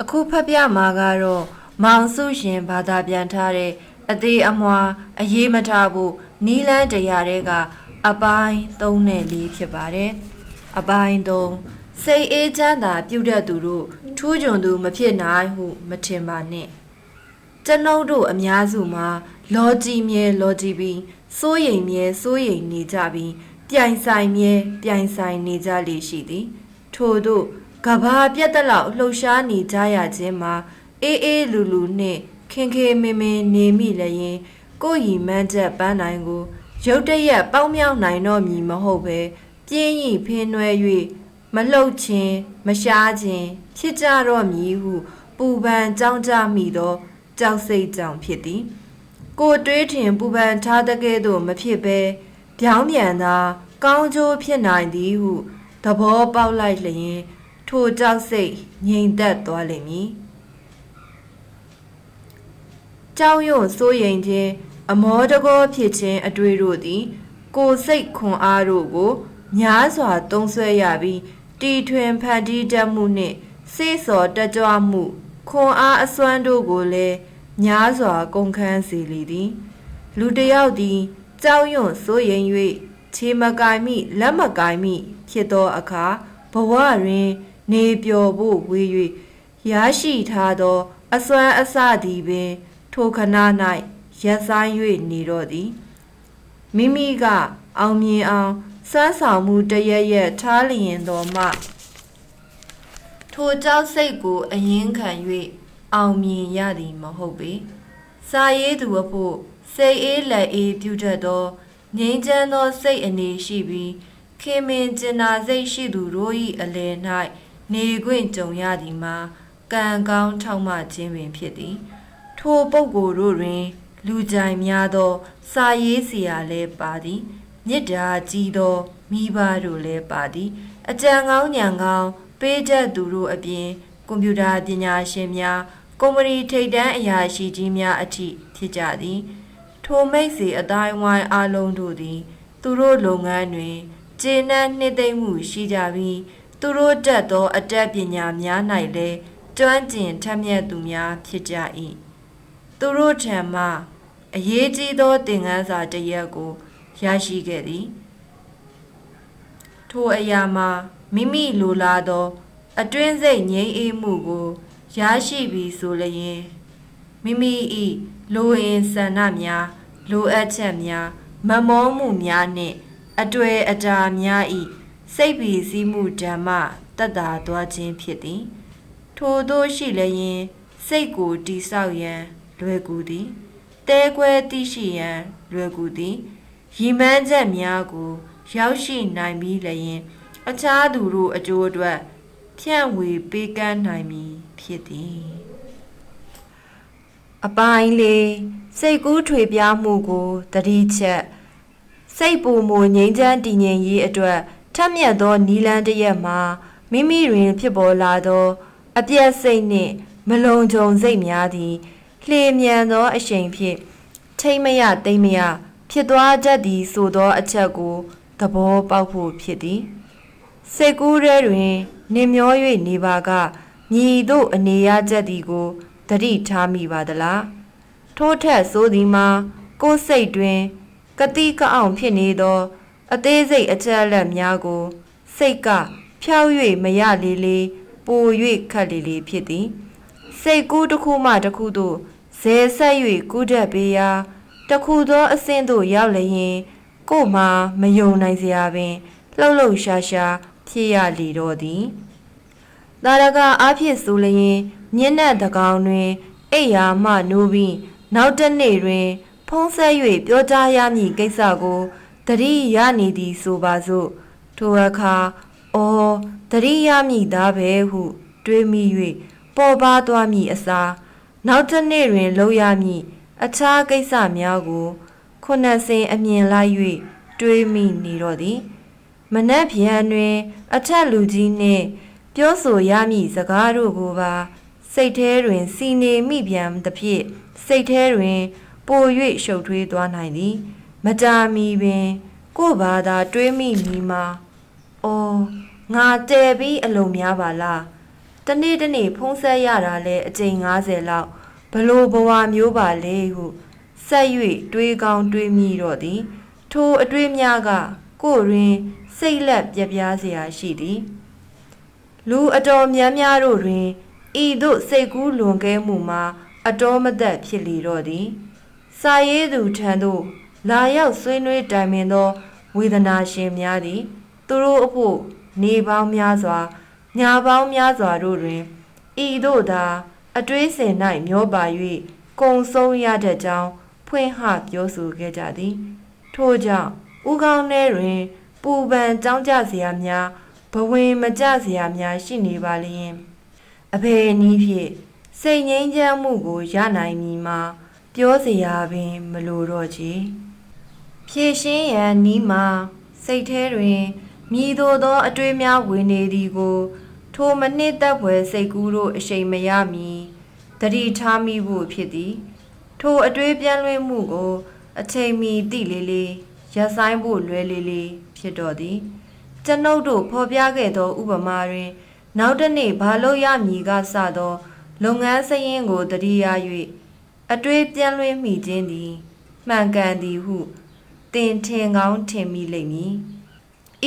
အခုဖတ်ပြမှာကတော့မောင်စုရှင်ဘာသာပြန်ထားတဲ့အသေးအမွှာအရေးမထားဖို့နီလန်းတရားတွေကအပိုင်း3နဲ့4ဖြစ်ပါတယ်။အပိုင်း3စိတ်အေးချမ်းသာပြုတတ်သူတို့ထူးချွန်သူမဖြစ်နိုင်ဟုမထင်ပါနဲ့။ကျွန်ုပ်တို့အများစုမှာလော်ကြီးမြဲလော်ကြီးပြီးစိုးရိမ်မြဲစိုးရိမ်နေကြပြီးပြိုင်ဆိုင်မြဲပြိုင်ဆိုင်နေကြလေရှိသည်။ထို့သို့ကဘာပြတ်တဲ့လောက်လှုပ်ရှားနေကြရခြင်းမှာအေးအေးလူလူနှင့်ခင်ခေမင်းမင်းနေမိလျင်ကိုယ်ရီမန်းချက်ပန်းနိုင်ကိုရုတ်တရက်ပေါင်းမြောက်နိုင်တော့မည်မဟုတ်ပဲပြင်းရီဖင်းနွယ်၍မလှုပ်ခြင်းမရှားခြင်းဖြစ်ကြတော့မည်ဟုပူပန်ကြောင်းကြမိသောကြောက်စိတ်ကြောင့်ဖြစ်သည်ကိုတွေးထင်ပူပန်ထားတဲ့ကဲ့သို့မဖြစ်ပဲပြောင်းပြန်သာကောင်းကျိုးဖြစ်နိုင်သည်ဟုသဘောပေါက်လိုက်လျင်ထိုကြောက်စိတ်ငြိမ်သက်သွားလိမ့်မည်ကြောက်ရွံ့စိုးရိမ်ခြင်းအမောတကောဖြစ်ခြင်းအတွေ့တို့သည်ကိုယ်စိတ်ခွန်အားတို့ကိုများစွာသုံးဆွဲရပြီးတီထွင်ဖန်တီးတတ်မှုနှင့်စေ့စော်တက်ကြွမှုခွန်အားအစွမ်းတို့ကိုလည်းများစွာကုန်ခန်းစေလေသည်လူတစ်ယောက်သည်ကြောက်ရွံ့စိုးရိမ်၍ခြေမကိုင်မိလက်မကိုင်မိဖြစ်သောအခါဘဝတွင်နေပျော်ဖို့ဝေး၍ရရှိထားသောအစွမ်းအစသည်ပင်ထိုခဏ၌ရက်ဆိုင်၍နေတော့သည်မိမိကအောင်မြင်အောင်စွမ်းဆောင်မှုတရရက်ထားလျင်တော်မှထိုကြောက်စိတ်ကိုအရင်ခံ၍အောင်မြင်ရသည်မဟုတ်ပေစာရေးသူအဖို့စိတ်အေးလက်အေးပြုတတ်သောငြိမ်းချမ်းသောစိတ်အနေရှိပြီးခင်မင်ကျင်နာစိတ်ရှိသူတို့၏အလယ်၌နေခွင့်ကြုံရသည်မှာကံကောင်းထောက်မှခြင်းပင်ဖြစ်သည်ထိုပုဂ္ဂိုလ်တို့တွင်လူကြိုင်များသောစာရေးဆရာလည်းပါသည်မေတ္တာကြီးသောမိဘတို့လည်းပါသည်အကြံကောင်းဉာဏ်ကောင်းပေးတတ်သူတို့အပြင်ကွန်ပျူတာပညာရှင်များကုမ္ပဏီထိပ်တန်းအရာရှိကြီးများအထိဖြစ်ကြသည်ထိုမိတ်ဆွေအတိုင်းဝိုင်းအလုံးတို့သည်သူတို့လုပ်ငန်းတွင်ကျေနပ်နှစ်သိမ့်မှုရှိကြပြီးသူတို့တတ်သောအတတ်ပညာများ၌လည်းကျွမ်းကျင်ထက်မြက်သူများဖြစ်ကြ၏သူတို့ထံမှအရေးကြီးသောသင်ခန်းစာတစ်ရပ်ကိုရရှိခဲ့သည်ထိုအရာမှာမိမိလိုလားသောအတွင်းစိတ်ငြိမ်းအေးမှုကိုရရှိပြီးဆိုလျင်မိမိ၏လိုအင်ဆန္ဒများလိုအပ်ချက်များမမောမှုများနှင့်အတွေ့အတာများ၏စိတ်ပီစီးမှုဓမ္မတတ်တာသွားခြင်းဖြစ်သည်ထိုသို့ရှိလျင်စိတ်ကိုတိဆောက်ရန်လွယ်ကူသည်တဲခွဲသိရှိရန်လွယ်ကူသည်ရည်မှန်းချက်များကိုရောက်ရှိနိုင်ပြီးလျင်အခြားသူတို့အကျိုးအတွက်ဖြန့်ဝေပေးကမ်းနိုင်မည်ဖြစ်သည်အပိုင်းလေးစိတ်ကူးထွေပြားမှုကိုတတိချက်စိတ်ပူမှုငြိမ်းချမ်းတည်ငြိမ်ရေးအတွက်ထက်မြက်သောနီလန်းတစ်ရက်မှာမိမိတွင်ဖြစ်ပေါ်လာသောအပြည့်စိတ်နှင့်မလုံခြုံစိတ်များသည်လျင်မြန်သောအရှိန်ဖြင့်ထိမ့်မရသိမ့်မရဖြစ်သွားတတ်သည်ဆိုသောအချက်ကိုသဘောပေါက်ဖို့ဖြစ်သည်စိတ်ကူးထဲတွင်နှင်မျော၍နေပါကမြည်သို့အနေရချက်သည်ကိုသတိထားမိပါသလားထို့ထက်ဆိုသည်မှာကိုယ်စိတ်တွင်ကတိကအောင်ဖြစ်နေသောအသေးစိတ်အချက်အလက်များကိုစိတ်ကဖြောက်၍မရလေလေပို၍ခတ်လေလေဖြစ်သည်စိတ်ကူးတစ်ခုမှတစ်ခုသို့ဇဲဆက်၍ကူးတတ်ပေရာတစ်ခုသောအဆင့်သို့ရောက်လျင်ကိုယ်မှမယုံနိုင်စရာပင်လှုပ်လှုပ်ရှားရှားဖြစ်ရလေတော့သည်သာရကအားဖြင့်ဆိုလျင်ညဉ့်တဲ့တကောင်တွင်အိပ်ရာမှနိုးပြီးနောက်တစ်နေ့တွင်ဖုံးဆက်၍ပြောကြားရမည်ကိစ္စကိုတတိရနေသည်ဆိုပါစို့ထိုအခါအော်တတိရမည်သားပဲဟုတွေးမိ၍ပေါ်ပါသွားမည်အစားနောက်တစ်နေ့တွင်လုပ်ရမည်အခြားကိစ္စများကိုခုနှစ်စင်အမြင်လိုက်၍တွေးမိနေတော့သည်မနက်ဖြန်တွင်အထက်လူကြီးနှင့်ပြောဆိုရမည့်စကားတို့ကိုပါစိတ်ထဲတွင်စီနေမိပြန်သဖြင့်စိတ်ထဲတွင်ပို၍ရှုပ်ထွေးသွားနိုင်သည်မကြာမီပင်ကို့ဘာသာတွေးမိမိမှာအော်ငါတဲပြီးအလုံးများပါလား တနေ့ဖုံးဆက်ရတာလဲအကြိမ်90လောက်ဘလို့ဘဝမျိုးပါလေဟုဆက်၍တွေးကောင်းတွေးမိတော့သည်ထိုအတွေးများကကိုယ်တွင်စိတ်လက်ပြပြားเสียရှိသည်လူအတော်များများတို့တွင်ဤသို့စိတ်ကူးလွန်ကဲမှုမှာအတော်မသက်ဖြစ်လေတော့သည်စာရေးသူထံသို့လာရောက်ဆွေးနွေးတိုင်ပင်သောဝေဒနာရှင်များသည်သူတို့အဖို့နေပေါင်းများစွာညပေါင်းများစွာတို့တွင်ဤသို့သာအတွေးစင်၌မျောပါ၍ကုံဆုံးရတတ်ကြောင်းဖွင့်ဟပြောဆိုခဲ့ကြသည်ထို့ကြောင့်ဥကောင်းထဲတွင်ပူပန်ကြောင်းကြเสียများဘဝင်မကြเสียများရှိနေပါလျင်အဘယ်နည်းဖြင့်စိတ်ငြိမ်းချမ်းမှုကိုရနိုင်မည်မှာပြောเสียပင်မလိုတော့ချေဖြည့်ရှင်းရန်နီးမှာစိတ်ထဲတွင်မြည်သို့သောအတွေးများဝင်နေသည်ကိုထိုမနှစ်သက်ဖွယ်စိတ်ကူးတို့အရှိန်မရမီတတိထားမိဖို့ဖြစ်သည်ထိုအတွေးပြန်လွှဲမှုကိုအချိန်မီတိလေးလေးရပ်ဆိုင်ဖို့လွယ်လေးလေးဖြစ်တော်သည်ကျွန်ုပ်တို့ဖော်ပြခဲ့သောဥပမာတွင်နောက်တစ်နေ့ဘာလို့ရမည်ကစသောလုပ်ငန်းစရင်းကိုတတိယ၍အတွေးပြန်လွှဲမိခြင်းသည်မှန်ကန်သည်ဟုတင်ထင်ကောင်းထင်မိလိမ့်မည်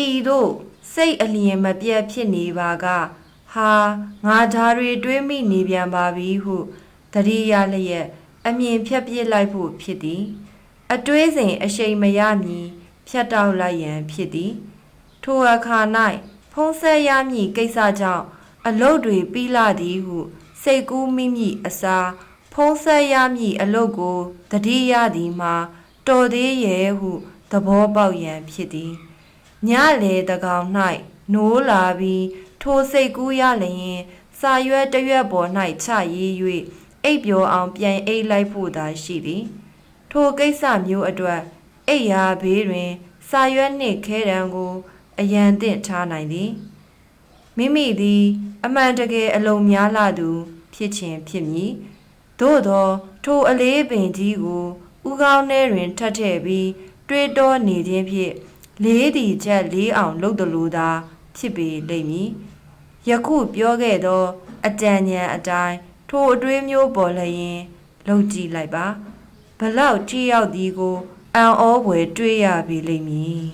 ဤသို့စိတ်အလျင်မပြတ်ဖြစ်နေပါကဟာငါဓာတွေတွေးမိနေပြန်ပါပြီဟုတတိယလျက်အမြင်ဖြတ်ပြစ်လိုက်ဖို့ဖြစ်သည်အတွေးစဉ်အရှိန်မရမည်ဖြတ်တောက်လိုက်ရန်ဖြစ်သည်ထိုအခါ၌ဖုံးဆက်ရမည်ကိစ္စကြောင့်အလုတ်တွေပြီးလာသည်ဟုစိတ်ကူးမိမိအစားဖုံးဆက်ရမည်အလုတ်ကိုတတိယသည်မှာတော်သေးရဲ့ဟုသဘောပေါက်ရန်ဖြစ်သည်ညလေတကောင်၌နိုးလာပြီးထိုစိတ်ကူးရလျင်စာရွက်တစ်ရွက်ပေါ်၌ချရေး၍အိပ်ပျော်အောင်ပြန်အိပ်လိုက်ဖို့သာရှိသည်ထိုကိစ္စမျိုးအတွက်အိပ်ရာဘေးတွင်စာရွက်နှင့်ခဲတံကိုအရန်သင့်ထားနိုင်သည်မိမိသည်အမှန်တကယ်အလုံးများလာသူဖြစ်ခြင်းဖြစ်မည်သို့သောထိုအလေးပင်ကြီးကိုဥကောင်းထဲတွင်ထပ်ထည့်ပြီးတွေးတောနေခြင်းဖြင့်လေးသည်ချက်လေးအောင်လုပ်သလိုသာဖြစ်ပေလိမ့်မည်ယခုပြောခဲ့သောအကြံဉာဏ်အတိုင်းထိုအတွေးမျိုးပေါ်လျင်လုပ်ကြည့်လိုက်ပါဘလောက်ထိရောက်သည်ကိုအံ့ဩဖွယ်တွေးရပေလိမ့်မည်